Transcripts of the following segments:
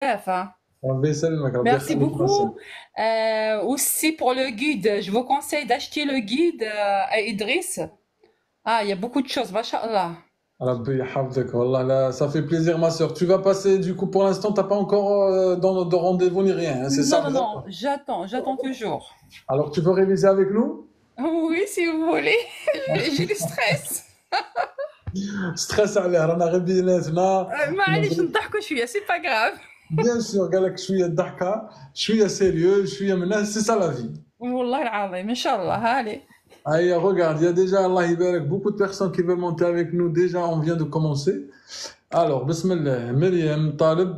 hein. ربي يسلمك ربي Merci يخليك باسل. beaucoup. Aussi pour le guide, je vous conseille d'acheter le guide à Idriss. Ah, il y a beaucoup de choses, machallah. ربي يحفظك والله لا ça fait plaisir ma sœur. Tu vas passer du coup pour l'instant t'as pas encore de rendez-vous ni rien, hein, c'est ça Non, non, non, vraiment. j'attends toujours. Alors tu veux réviser avec nous? Oui, si vous voulez. J'ai du stress. ستريس عليه رانا غير بيناتنا. معليش نضحكوا شوية, c'est pas grave. بيان سور قال لك شويه ضحكه شويه سيريeux شويه من سي ça la vie. والله العظيم, إن شاء الله, allez. Allez, regarde, il y a déjà, Allah Ibarak, beaucoup de personnes qui veulent monter avec nous. Déjà, on vient de commencer. Alors, Bismillah, Myriam Talib,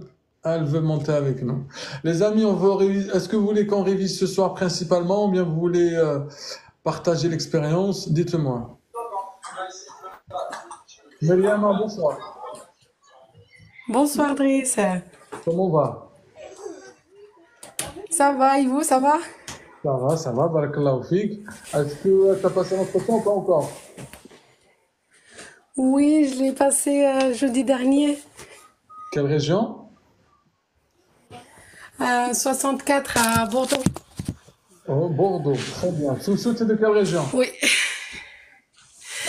elle veut monter avec nous. Les amis, on veut est-ce que vous voulez qu'on révise ce soir principalement ou bien vous voulez partager l'expérience? Dites-moi. Myriam, bonsoir. Bonsoir Driss. Comment on va? Ça va et vous, ça va? Ça va, barakallahu fik. Est-ce que tu as passé l'entretien ou pas encore? Oui, je l'ai passé jeudi dernier. Quelle région? 64 à Bordeaux. Oh, Bordeaux, très bien. Soussou, tu es de quelle région? Oui.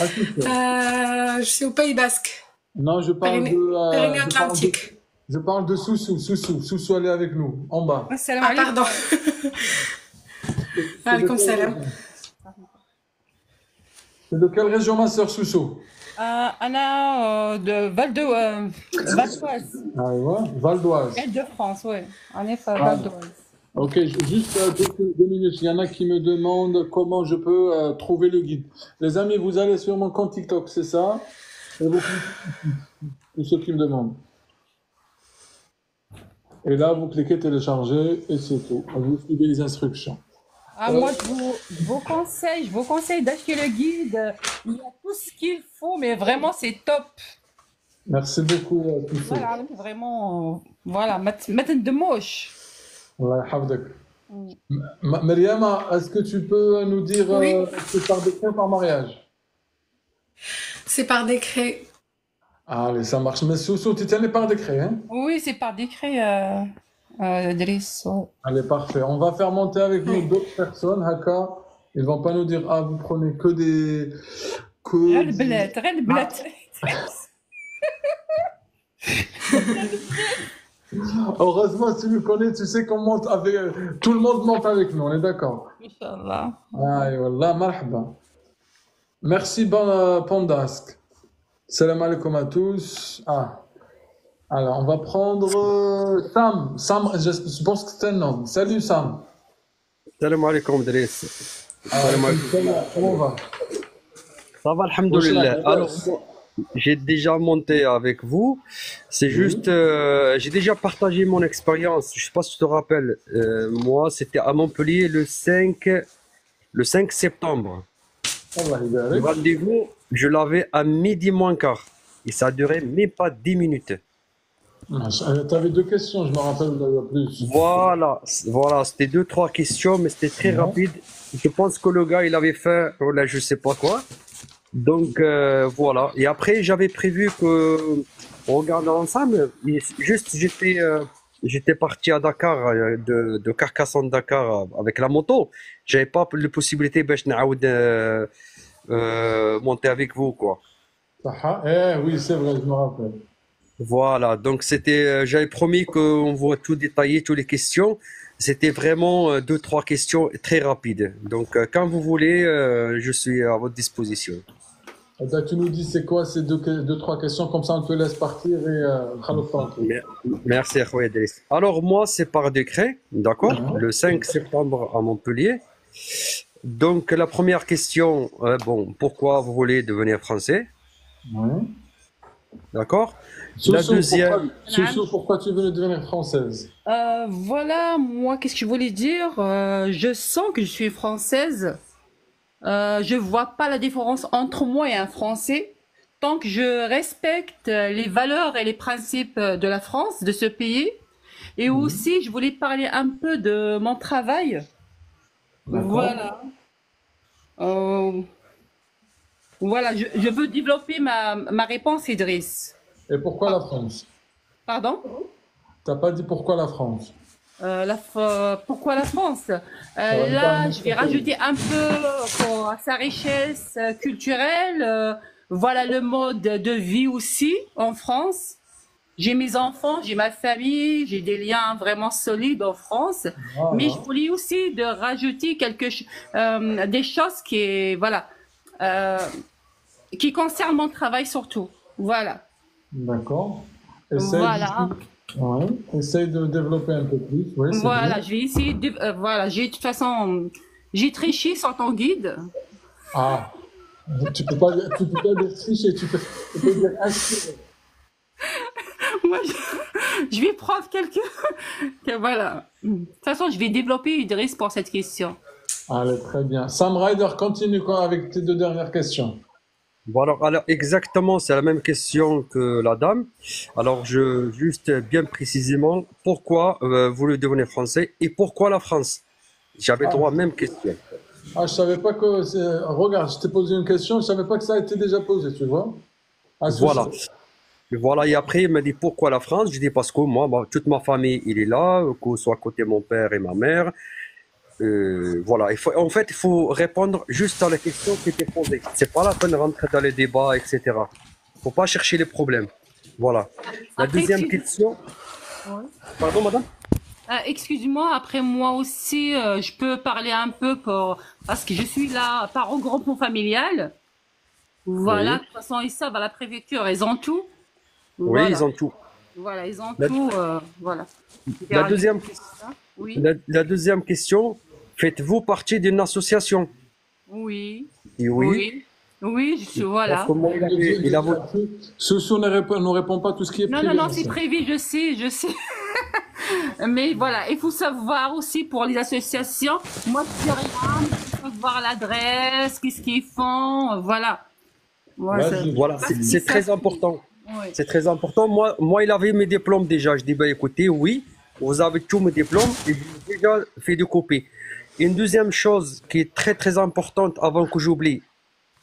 Ah, Soussou. Je suis au Pays Basque. Non, je parle Pyrénées-Atlantiques. je parle de Soussou. Soussou, elle est avec nous, en bas. السلام Ah, عليكم. pardon. C'est de Alaikum quelle salam. région? C'est de quelle région, ma sœur Soussou? أنا de Val d'Oise. Ah, ouais, Val d'Oise. Île-de-France, oui. En effet, Ah, Val d'Oise. ok, juste deux minutes. Il y en a qui me demandent comment je peux trouver le guide. Les amis, vous allez sur mon compte TikTok, c'est ça? Et vous, tous ceux qui me demandent. Et là, vous cliquez télécharger et c'est tout. Vous suivez les instructions. Ah, moi, je vous conseille d'acheter le guide. Il y a tout ce qu'il faut, mais vraiment, c'est top. Merci beaucoup, Soussou. Voilà, vraiment, voilà, maintenant de moche. Allah yahfadek. Myriam, est-ce que tu peux nous dire Oui, c'est par décret ou par mariage? c'est par décret. Allez, ça marche. Mais Soussou, tu tiens par décret, hein? Oui, c'est par décret, Driss. Ouais. Allez, parfait. On va faire monter avec nous Oui. d'autres personnes, Haka. Ils vont pas nous dire, ah, vous prenez que des... غير Que des... البنات, غير Ah, البنات. heureusement, si tu nous connais, tu sais qu'on monte avec... Tout le monde monte avec nous, on est d'accord. إن شاء الله. Aïe, wallah, marhaba. Merci, Pandask. Salam alaikum à tous. Ah, alors, on va prendre Sam. Sam, je pense que c'est un nom. Salut, Sam. Salam alaikum Driss. Ah, Salam alaikum. comment on va? Ça va, Wesh, alhamdoulilah. Alors, labas. moi, j'ai déjà monté avec vous. C'est juste, Oui. j'ai déjà partagé mon expérience. Je sais pas si tu te rappelles. Moi, c'était à Montpellier le 5 septembre. Allah Le يبارك. rendez-vous, je l'avais à midi moins quart. Et ça a duré même pas 10 minutes. T'avais deux questions, je me rappelle plus. Voilà, c'était deux, trois questions, mais c'était très Ouais. rapide. Je pense que le gars, il avait fait, voilà, je sais pas quoi. Donc voilà. Et après, j'avais prévu que on regarde ensemble. Et juste, j'étais parti à Dakar, de Carcassonne Dakar avec la moto. J'avais pas la possibilité باش نعاود monter avec vous quoi. Taha. Eh oui, c'est vrai, je me rappelle. Voilà. Donc c'était, j'avais promis qu'on voit tout détailler, toutes les questions. C'était vraiment deux, trois questions très rapides. Donc quand vous voulez, je suis à votre disposition. Eh ben, tu nous dis c'est quoi ces deux, trois questions, comme ça on te laisse partir et khalouk tranquille. Mer- Merci, Ahmed Idriss. Alors, moi, c'est par décret, d'accord, Ouais. le 5 septembre à Montpellier. Donc, la première question, bon, pourquoi vous voulez devenir français, Ouais. d'accord? La Soussou, deuxième, Pourquoi tu veux devenir française? Voilà, moi, qu'est-ce que je voulais dire? Je sens que je suis française. Je vois pas la différence entre moi et un Français. Tant que je respecte les valeurs et les principes de la France, de ce pays. Et Mhm. aussi, je voulais parler un peu de mon travail. D'accord. Voilà. Euh, voilà, je veux développer ma réponse, Idriss. Et pourquoi la France? Pardon? T'as pas dit pourquoi la France. Pourquoi la France? Ouais, Là, je vais rajouter un peu pour sa richesse culturelle. Voilà le mode de vie aussi en France. J'ai mes enfants, j'ai ma famille, j'ai des liens vraiment solides en France. Mais je Voilà. voulais aussi de rajouter des choses voilà, euh, qui concernent mon travail surtout. Voilà. D'accord. Essaye, Voilà. ouais. Essaye de développer un peu plus. Oui, c'est bien. Voilà, je vais essayer de. Voilà, de toute façon, j'ai triché sur ton guide. Ah, tu peux pas dire tricher, tu peux dire inspirer. Moi, je vais prendre voilà. De toute façon, je vais développer Idriss pour cette question. Allez, très bien. Sam Ryder, continue avec tes deux dernières questions. Voilà, alors exactement, c'est la même question que la dame. Alors, juste bien précisément, pourquoi vous le devenez français et pourquoi la France? J'avais Ah, trois mêmes questions. ah, je savais pas que. Regarde, je t'ai posé une question, je savais pas que ça a été déjà posé, tu vois? Ah, Voilà. Et voilà, et après, il m'a dit pourquoi la France? Je dis parce que moi, toute ma famille, il est là, que ce soit à côté de mon père et ma mère. Voilà, en fait, il faut répondre juste à la question qui était posée. C'est pas la peine de rentrer dans les débats, etc. Faut pas chercher les problèmes. Voilà. La Après, deuxième question. Ouais. Pardon, madame? Excuse-moi, après moi aussi, je peux parler un peu parce que je suis là par regroupement familial. Voilà, Oui. de toute façon, ils savent à la préfecture, ils ont tout. Oui, ils Voilà, ont tout. voilà, ils ont La, tout. Voilà. Je vais la rajouter deuxième, ça. Oui, la deuxième question. Faites-vous partie d'une association? oui, Et oui. oui, oui, je suis, Parce que voilà. moi, il a voté. Soso ne répond pas à tout ce qui est Non, non, privé. non, c'est prévu, je sais, je sais. Mais voilà, il faut savoir aussi pour les associations. Moi, je dis rien, mais il faut savoir l'adresse, qu'est-ce qu'ils font, voilà. Moi, Vas-y. Voilà, c'est ça, très important. oui. C'est très important. Moi, il avait mes diplômes déjà. Je dis, bah, écoutez, oui, vous avez tous mes diplômes et j'ai déjà fait des copies. Une deuxième chose qui est très, très importante avant que j'oublie.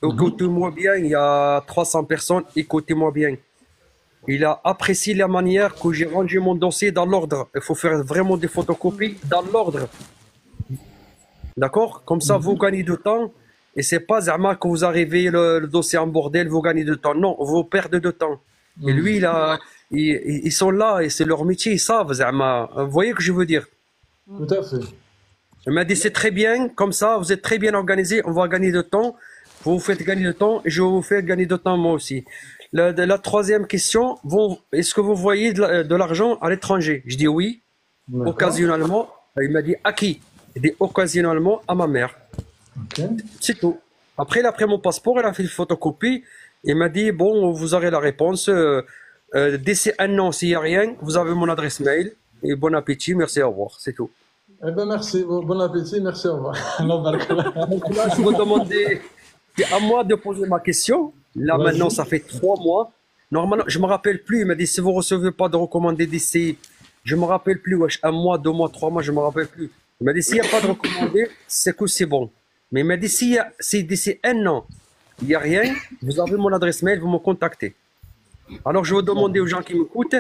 Écoutez-moi bien, il y a 300 personnes, écoutez-moi bien. Il a apprécié la manière que j'ai rangé mon dossier dans l'ordre. Il faut faire vraiment des photocopies dans l'ordre. D'accord? Comme ça, vous gagnez du temps. Et c'est pas Zama que vous arrivez le dossier en bordel, vous gagnez du temps. Non, vous perdez de temps. Et lui, ils sont là et c'est leur métier, ils savent, Zama. Vous voyez ce que je veux dire? Tout à fait. Il m'a dit c'est très bien, comme ça, vous êtes très bien organisé, on va gagner de temps. Vous vous faites gagner de temps et je vous fais gagner de temps moi aussi. La troisième question, est-ce que vous voyez de l'argent à l'étranger? Je dis oui, D'accord. occasionnellement. Il m'a dit à qui? Il dit occasionnellement à ma mère. Ok. C'est tout. Après, il a pris mon passeport, il a fait une photocopie. Il m'a dit, bon, vous aurez la réponse. D'ici un an, s'il n'y a rien, vous avez mon adresse mail. Et bon appétit, merci, au revoir. C'est tout. Eh ben merci, bon appétit, merci, au revoir. Allah barak. Donc là, je vous demandais, c'est à moi de poser ma question. Là, Vas-y. maintenant, ça fait 3 mois. Normalement, je ne me rappelle plus. Il m'a dit, si vous ne recevez pas de recommandé d'ici, je ne me rappelle plus, wesh, 1 mois, 2 mois, 3 mois, je ne me rappelle plus. Il m'a dit, s'il n'y a pas de recommandé, c'est que c'est bon. Mais il m'a dit, si d'ici un an, il n'y a rien, vous avez mon adresse mail, vous me contactez. Alors, je vais demander aux gens qui m'écoutent,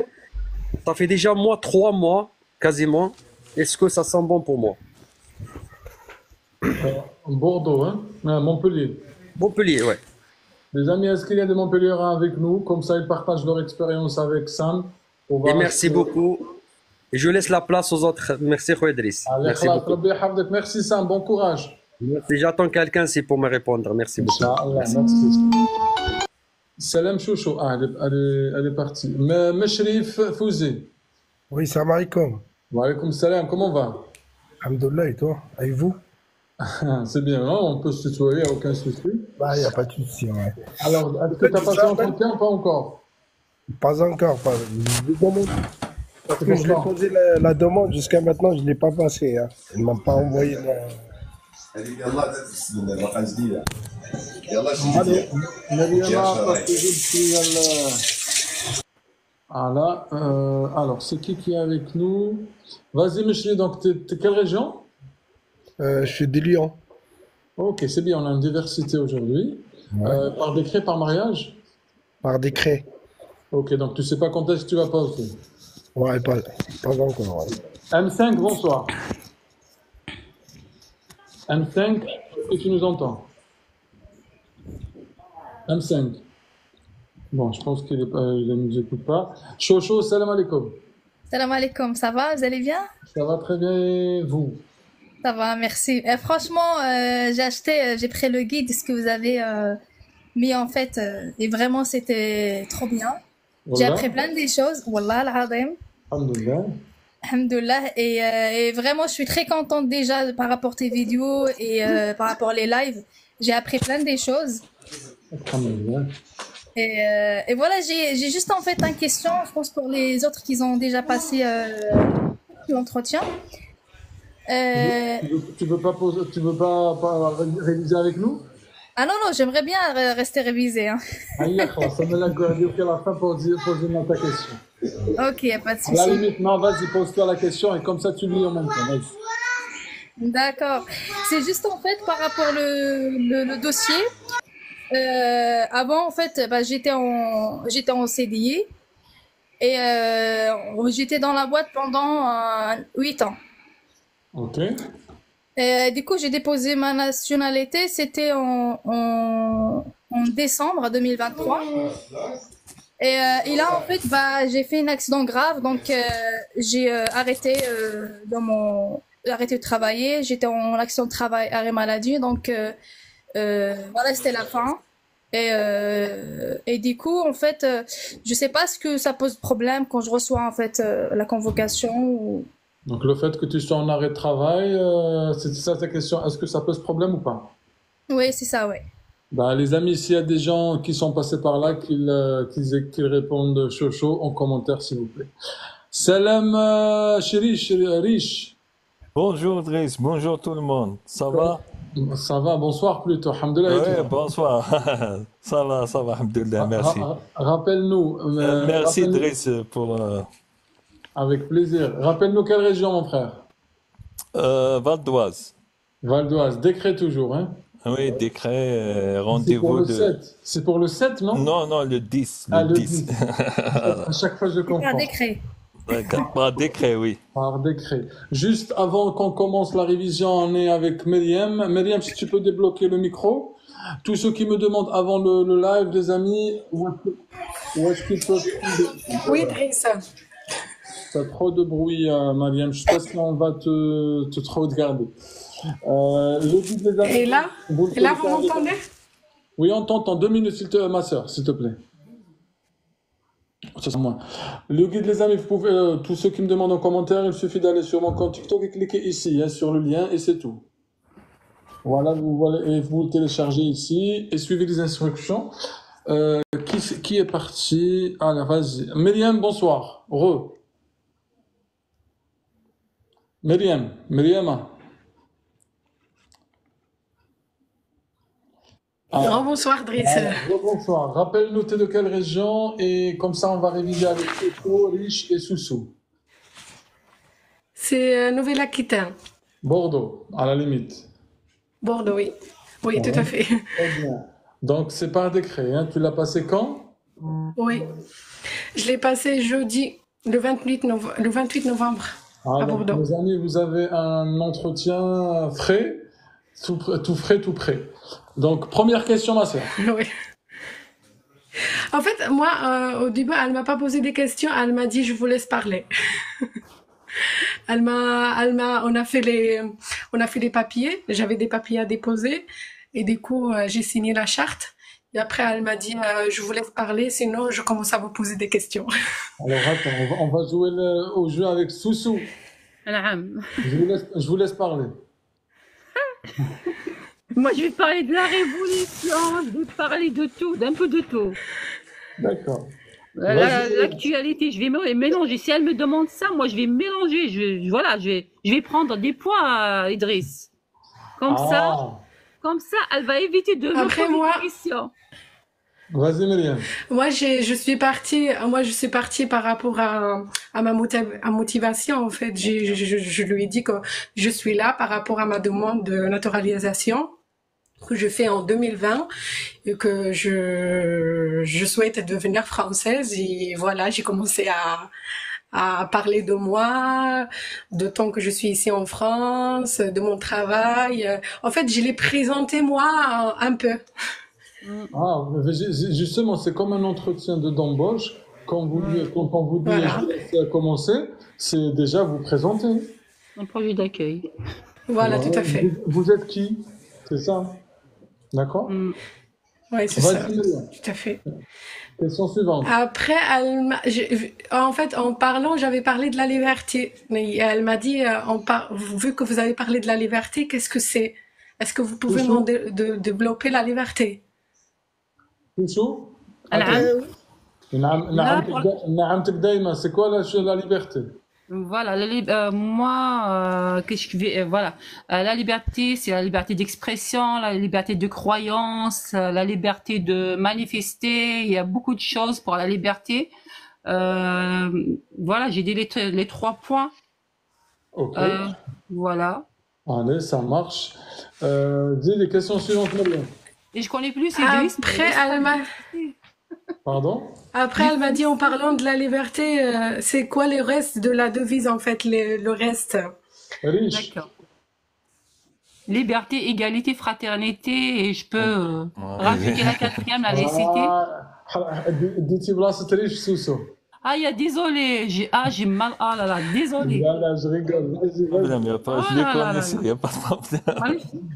ça fait déjà 3 mois, quasiment, est-ce que ça sent bon pour moi? Bordeaux, hein? Montpellier. Montpellier, ouais. Les amis, est-ce qu'il y a des Montpelliérains avec nous? Comme ça, ils partagent leur expérience avec Sam. On va Et merci beaucoup. Et je laisse la place aux autres. Merci, Khouedris. Allez, Merci khalas, beaucoup. Rabbi yahfadek. Merci Sam, bon courage. Merci. J'attends quelqu'un, c'est pour me répondre. Merci beaucoup. Inch'Allah, merci. Salam Chouchou. Ah, elle est partie. Meshrif Fouzi. Oui, salam alaikum. Wa alaykoum salam, comment on va? Alhamdoulilah, et toi? Et vous? C'est bien, hein? On peut se tutoyer, aucun souci. Bah, il n'y a pas de souci, ouais. Alors, est-ce que tu as passé l'entretien ou pas encore? Pas encore, pas. Je demande- Parce que je l'ai pourquoi posé la demande, jusqu'à maintenant, je ne l'ai pas passé. Hein. Ils ne m'ont pas envoyé هذيك يلا تسلم الرقم جديده يلا شي جديد Voilà, alors, c'est qui est avec nous? Vas-y, Meshri, donc, t'es quelle région? Je suis de Lyon. Ok, c'est bien, on a une diversité aujourd'hui. Ouais. Par décret, par mariage? Par décret. Ok, donc tu sais pas quand est-ce que tu vas poser? Ouais, pas encore. Ouais. M5, bonsoir. M5, est-ce que tu nous entends? M5. Bon, je pense qu'il ne nous écoute pas. Chocho, salam alaikum. Salam alaikum, ça va? Vous allez bien? Ça va très bien et vous? Ça va, merci. Franchement, j'ai pris le guide, ce que vous avez mis en fait, et vraiment c'était trop bien. J'ai Wallah, appris plein de choses, Wallah al-Azim, alhamdoulilah. Alhamdoulilah, et vraiment je suis très contente déjà par rapport à tes vidéos et par rapport les lives. J'ai appris plein de choses. Alhamdoulilah. Et voilà, j'ai juste en fait une question, je pense pour les autres qui ont déjà passé l'entretien. Tu veux pas poser, tu veux pas réviser avec nous? Ah non, non, j'aimerais bien rester révisé. Hein. Aïe, ça me l'a gardé à la fin pour poser ta question. Ok, y a pas de À la souci. limite, non, vas-y, pose-toi la question et comme ça tu lis en même temps. Vas-y. D'accord. C'est juste en fait par rapport le dossier. Avant, en fait, bah, j'étais en CDI et j'étais dans la boîte pendant 8 ans. Ok. Et, du coup, j'ai déposé ma nationalité, c'était en décembre 2023. Et là, en fait, bah, j'ai fait un accident grave, donc j'ai arrêté de travailler. J'étais en accident de travail, arrêt maladie, donc voilà, c'était la fin. Et du coup, en fait, je sais pas ce que ça pose problème quand je reçois en fait la convocation ou... Donc le fait que tu sois en arrêt de travail, c'est ça ta question. Est-ce que ça pose problème ou pas? Oui, c'est ça, ouais. Bah, les amis, s'il y a des gens qui sont passés par là, qu'ils répondent chaud en commentaire, s'il vous plaît. Salam, Riche. Bonjour Driss, bonjour tout le monde. Ça va? Ça va, bonsoir plutôt. Alhamdoulilah. Et Oui, toi? bonsoir. Ça va, alhamdoulilah, merci. Rappelle-nous. Merci rappelle-nous- Driss pour Avec plaisir. Rappelle-nous quelle région, mon frère? Val d'Oise. Val d'Oise. Décret toujours, hein? Oui, décret, C'est pour rendez-vous le de... 7. C'est pour le 7, non? Non, non, le 10, Ah, le le 10. 10. À chaque fois, je Un confonds. décret. Par décret, oui. Par décret. Juste avant qu'on commence la révision, on est avec Myriam. Myriam, si tu peux débloquer le micro. Tous ceux qui me demandent avant le live, les amis, où est-ce qu'ils peuvent... Oui, Driss. T'as trop de bruit, Myriam. Je sais pas si on va te trop regarder. Le guide, les amis, Et là, vous le et là, vous téléchargez. m'entendez? Oui, on t'entend. 2 minutes, ma soeur, s'il te plaît. Ça, c'est moi. Le guide, les amis, vous pouvez, tous ceux qui me demandent en commentaire, il suffit d'aller sur mon compte TikTok et cliquer ici, hein, sur le lien, et c'est tout. Voilà, et vous le téléchargez ici, et suivez les instructions. Qui est parti? Allez, vas-y. Myriam, bonsoir. Myriam. Ah, Bonsoir, Driss. bonsoir. Rappelle-nous, t'es de quelle région, et comme ça, on va réviser avec Echo, Riche et Soussou. C'est Nouvelle-Aquitaine. Bordeaux, à la limite. Bordeaux, oui. Oui, tout Ouais. à fait. Très bien. Donc, c'est par décret, hein. Tu l'as passé quand? Oui. Je l'ai passé jeudi, le 28 novembre, Ah, à donc, Bordeaux. mes amis, vous avez un entretien frais, tout frais, tout prêt. Donc, première question, ma sœur. Oui. En fait, moi, au début, elle m'a pas posé des questions, elle m'a dit, je vous laisse parler. On a fait les papiers, j'avais des papiers à déposer, et du coup, j'ai signé la charte. Et après, elle m'a dit, je vous laisse parler, sinon je commence à vous poser des questions. Alors, attends, on va jouer au jeu avec Soussou. Naam. Je vous laisse parler. Moi, je vais parler de la révolution, je vais parler de tout, d'un peu de tout. D'accord. Vas-y. L'actualité, je vais mélanger. Si elle me demande ça, moi, je vais mélanger. Voilà, je vais prendre des points, Idriss. Comme ça, elle va éviter de me Après, poser moi- des questions. Vas-y, Myriam. Moi, je suis partie par rapport à ma motivation, en fait. Je lui ai dit que je suis là par rapport à ma demande de naturalisation que je fais en 2020 et que je souhaite devenir française. Et voilà, j'ai commencé à parler de moi, de temps que je suis ici en France, de mon travail. En fait, je l'ai présenté moi un peu. Ah, mais justement, c'est comme un entretien d'embauche. Quand on vous dit Voilà. je vous laisse commencer, c'est déjà vous présenter. Un projet d'accueil. Voilà, tout à fait. Vous êtes qui? C'est ça? D'accord? Oui, c'est ça. Vas-y, Myriam. Tout à fait. Question suivante. Après, en fait, en parlant, j'avais parlé de la liberté. Mais elle m'a dit, vu que vous avez parlé de la liberté, qu'est-ce que c'est? Est-ce que vous pouvez Chouchou. développer la liberté? Chouchou? العام. نعمتك دايما, c'est quoi la liberté? Voilà, moi, qu'est-ce que je vais, voilà, la liberté, c'est la liberté d'expression, la liberté de croyance, la liberté de manifester. Il y a beaucoup de choses pour la liberté. Voilà, j'ai dit les 3 points. Ok. Voilà. Allez, ça marche. Dis les questions suivantes, Myriam. Et je connais plus Idriss. Pardon? Après, elle m'a dit, en parlant de la liberté, c'est quoi le reste de la devise, en fait, le reste? Riche. D'accord. Liberté, égalité, fraternité, et je peux rajouter la 4e, la laïcité. اديتي بلاصة ريش سوسو. Ah, désolé, j'ai mal, ah là là, désolé. لا لا, je rigole. Vas-y, problème, y a pas, je les connaissais, il n'y a pas de problème.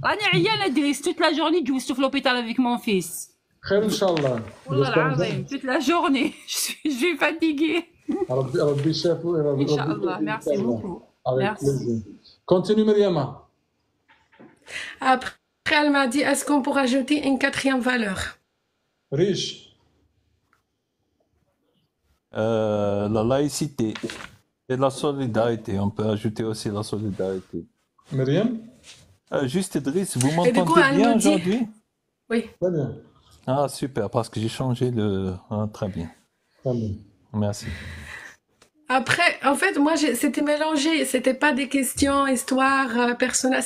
أنا عيانة Idriss, toute la journée, je suis à l'hôpital avec mon fils. خير إن شاء الله. والله العظيم, toute la journée, je suis fatiguée. ربي يشافي. Inch'Allah, merci beaucoup. Avec Merci. plaisir. Continue, Myriam. Après, elle m'a dit, est-ce qu'on pourra ajouter une 4e valeur? Riche. La laïcité et la solidarité. On peut ajouter aussi la solidarité. Myriam? Juste Idriss, vous Et du coup, m'entendez elle bien me dit- aujourd'hui? Oui. Très bien. Ah, super, parce que j'ai changé le... Ah, très bien. Très bien. Merci. Après, en fait, moi, c'était mélangé. C'était pas des questions, histoire, personnelle.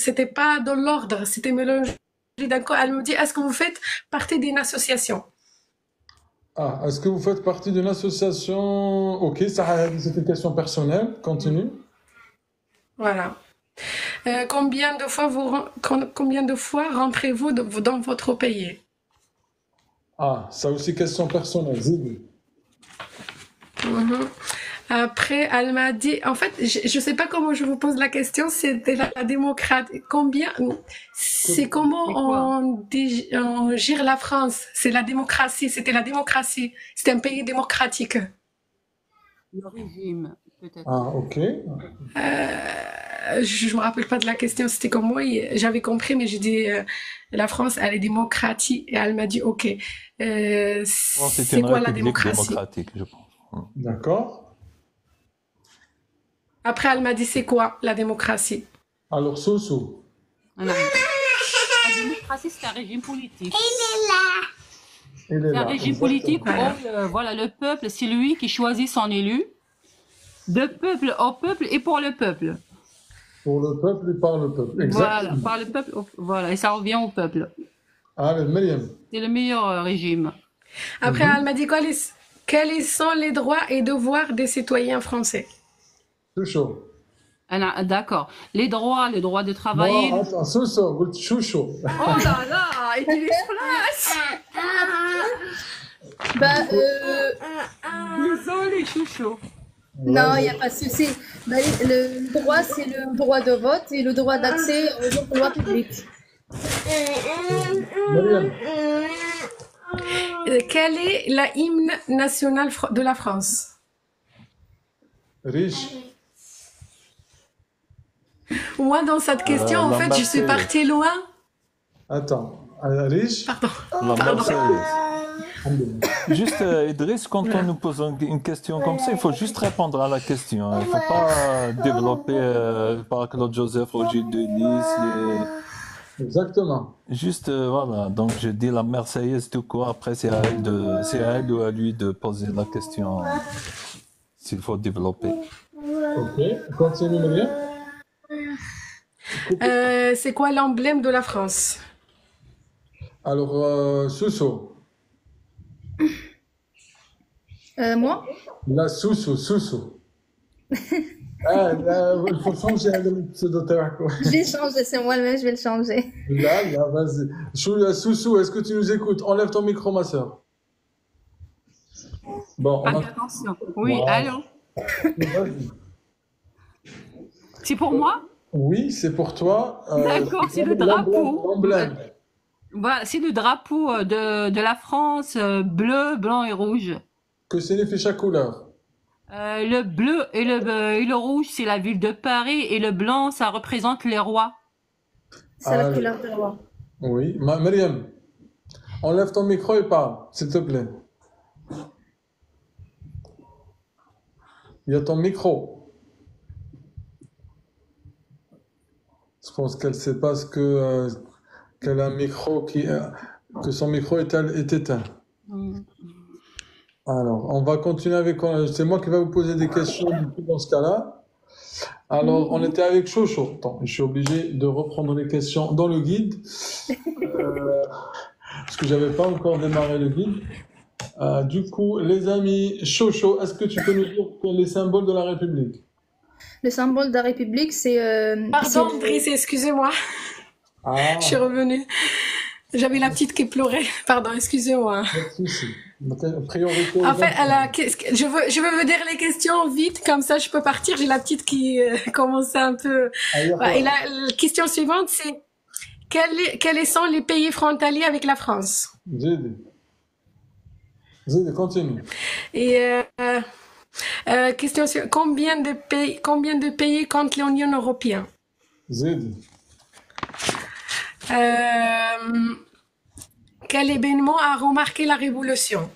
C'était pas dans l'ordre. C'était mélangé. D'accord. Elle me dit, est-ce que vous faites partie d'une association? Ah, est-ce que vous faites partie d'une association? Ok, ça, c'est une question personnelle. Continue. Voilà. Combien de fois rentrez-vous dans votre pays? Ah, ça aussi question personnelle. Zidi. Après, elle m'a dit, en fait, je sais pas comment je vous pose la question, c'était la démocratie. C'est comment on gère la France? C'est la démocratie, c'était la démocratie. C'est un pays démocratique. Le régime, peut-être. Ah, ok. Je me rappelle pas de la question, c'était comme moi, j'avais compris, mais j'ai dit, la France, elle est démocratique, et elle m'a dit, ok, Bon, c'est c'est une quoi la république démocratie? démocratique, je pense. D'accord. Après, elle m'a dit, c'est quoi la démocratie? Alors, Soso. La démocratie, c'est un régime politique. Il est C'est un là. régime politique où voilà, le peuple, c'est lui qui choisit son élu. De peuple au peuple et pour le peuple. Pour le peuple et par le peuple. Voilà, Exactement. par le peuple, voilà, et ça revient au peuple. Allez, Myriam. C'est le meilleur régime. Après, elle m'a dit, quels sont les droits et devoirs des citoyens français? Tout chaud. D'accord. Les droits, le droit de travailler. Non, attends, Soso, قلت chouchou. Oh là là, et tu laisses place. Bah, Désolé, chouchou. non, il n'y a pas de souci. Bah, le droit, c'est le droit de vote et le droit d'accès aux emplois publics. Myriam. Quel est la hymne national de la France? Riche. Moi, dans cette question, en la fait, je suis Marseillaise. partie loin. Attends. Riche. Pardon. La Marseillaise. Alhamdulillah. Juste, Idriss, quand on nous pose une question comme ça, il faut juste répondre à la question. Il ne faut pas développer par Claude Joseph, Roger Denis. Exactement. Juste, voilà. Donc, je dis la Marseillaise tout court. Après, c'est à elle ou à lui de poser la question s'il faut développer. Ok. Continue, Myriam. C'est quoi l'emblème de la France? Alors, Soso. Moi? La Soussou, Soussou. Ah, là, il faut changer le pseudo تاعك. Je vais changer, c'est moi-même, je vais le changer. Là, vas-y. Soussou, est-ce que tu nous écoutes? Enlève ton micro, ma soeur. Bon, on Faites a... attention. Oui, Wow. allô? Vas-y. C'est pour moi? Oui, c'est pour toi. D'accord, c'est le l'emblème, drapeau. l'emblème. Voilà, c'est le drapeau de la France, bleu, blanc et rouge. Que signifie chaque couleur? Le bleu et le rouge, c'est la ville de Paris, et le blanc, ça représente les rois. C'est la Ah, couleur de roi. oui. Myriam, enlève ton micro et parle, s'il te plaît. Il y a ton micro. Je pense qu'elle ne sait pas qu'elle a un micro que son micro est éteint. Alors, on va continuer avec... C'est moi qui vais vous poser des questions du coup, dans ce cas-là. Alors, on était avec Chocho. Attends, je suis obligé de reprendre les questions dans le guide. Parce que j'avais pas encore démarré le guide. Du coup, les amis, Chocho, est-ce que tu peux nous dire les symboles de la République? Le symbole de la République, c'est... Pardon, Brice, excusez-moi, Ah, je suis revenue. J'avais la petite qui pleurait. Pardon, excusez-moi. pas de souci. Priorité aux En fait, enfants. je veux me dire les questions vite, comme ça je peux partir. J'ai la petite qui commençait un peu. Ah, il y a Ouais, quoi? et la question suivante, c'est quels sont les pays frontaliers avec la France? Zid, continue. Et question suivante, combien de pays compte l'Union européenne? Zid. Quel événement a remarqué la Révolution?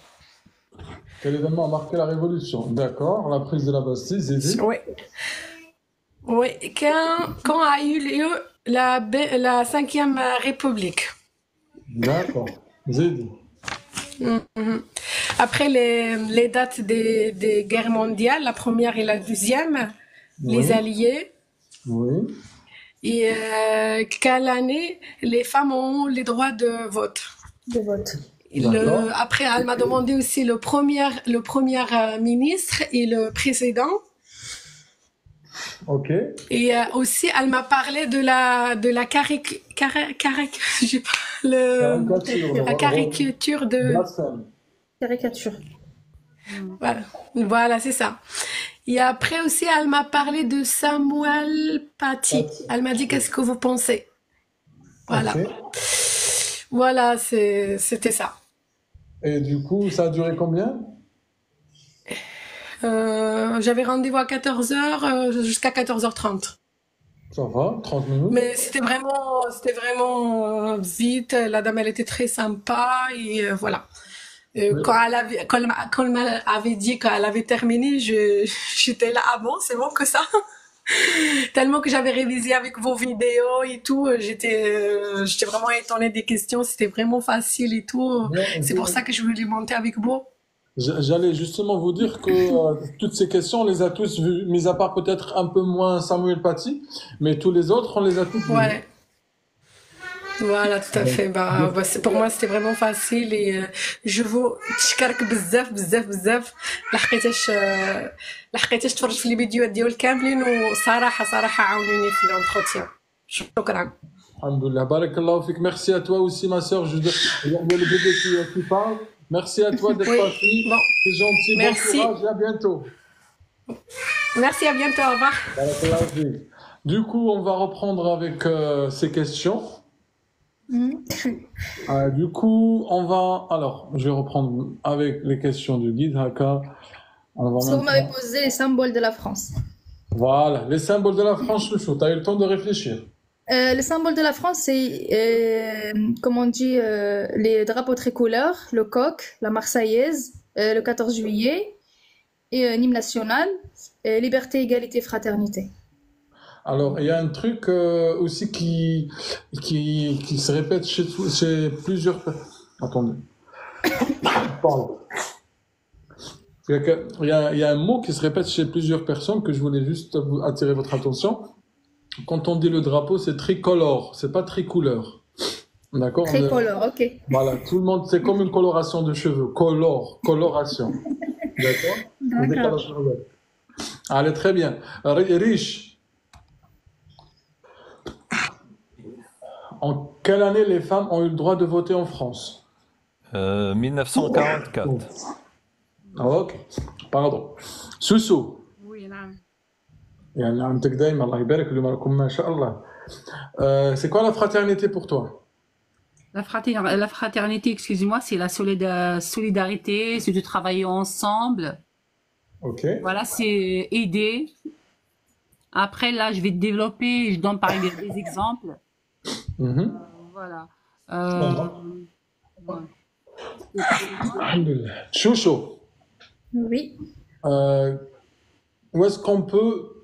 Quel événement a marqué la Révolution? D'accord, la prise de la Bastille, Zid. Oui. Oui. Quand a eu lieu la 5e République? D'accord, Zid. Mhm. Après les dates des guerres mondiales, la première et la deuxième, les Oui, Alliés, oui. et quelle année les femmes ont les droits de vote. de vote. D'accord. Après, elle m'a demandé aussi le premier ministre et le président. Ok. Et aussi, elle m'a parlé de la j'ai pas la caricature de... Blasphème. Caricature. Voilà, c'est ça. Et après aussi, elle m'a parlé de Samuel Paty. Elle m'a dit, qu'est-ce que vous pensez? Voilà. Ok. Voilà, c'était ça. Et du coup, ça a duré combien? J'avais rendez-vous à 14h jusqu'à 14h30. Ça va, 30 minutes. Mais c'était vraiment vite. La dame, elle était très sympa et voilà. Oui. Quand elle m'avait dit qu'elle avait terminé, j'étais là, ah bon, c'est bon que ça? Tellement que j'avais révisé avec vos vidéos et tout, j'étais vraiment étonnée des questions, c'était vraiment facile et tout. Bien, C'est pour ça que je voulais monter avec vous. J'allais justement vous dire que toutes ces questions, on les a tous vues, mis à part peut-être un peu moins Samuel Paty, mais tous les autres, on les a tous vus. Ouais. Voilà, tout à fait. Pour moi, c'était vraiment facile et je vous تشكرك بزاف بزاف بزاف لحقيتاش تفرجت في لي فيديوهات ديال كاملين وصراحة عاونوني في l'entretien. شكرا. Alhamdoulilah, barakallahu fik. Merci à toi aussi, ma sœur. Il y a le bébé qui parle. Merci à toi d'être Oui, parti. bon, C'est gentil. Bon merci. courage et à bientôt. Merci, à bientôt, au revoir. Barakallahu fik. Du coup, on va reprendre avec ces questions. Du coup, alors, je vais reprendre avec les questions du guide, Haka. On va Parce que vous m'avez posé les symboles de la France. Voilà, les symboles de la France, le show. Tu as eu le temps de réfléchir. Le symbole de la France, c'est, comme on dit, les drapeaux tricolores, le coq, la Marseillaise, le 14 juillet, et l'hymne national, liberté, égalité, fraternité. Alors, il y a un truc aussi qui se répète chez plusieurs personnes. Attendez. Pardon. Il y a un mot qui se répète chez plusieurs personnes que je voulais juste attirer votre attention. Quand on dit le drapeau, c'est tricolore, c'est pas tricouleur. D'accord? Tricolore, ok. Voilà, tout le monde, c'est comme une coloration de cheveux. Coloration. D'accord? D'accord. Allez, très bien. Riche, en quelle année les femmes ont eu le droit de voter en France? 1944. Ok, pardon. Soussou. Oui, là. يعني عندك دايما الله يبارك له معكم ما شاء الله. C'est quoi la fraternité pour toi? La fraternité, excusez-moi, c'est la solidarité, c'est de travailler ensemble. Ok. Voilà, c'est aider. Après, là, je vais développer, je donne par exemple des exemples. Mhm. Voilà. Ouais. Alhamdulillah. Chouchou, Oui. où est-ce qu'on peut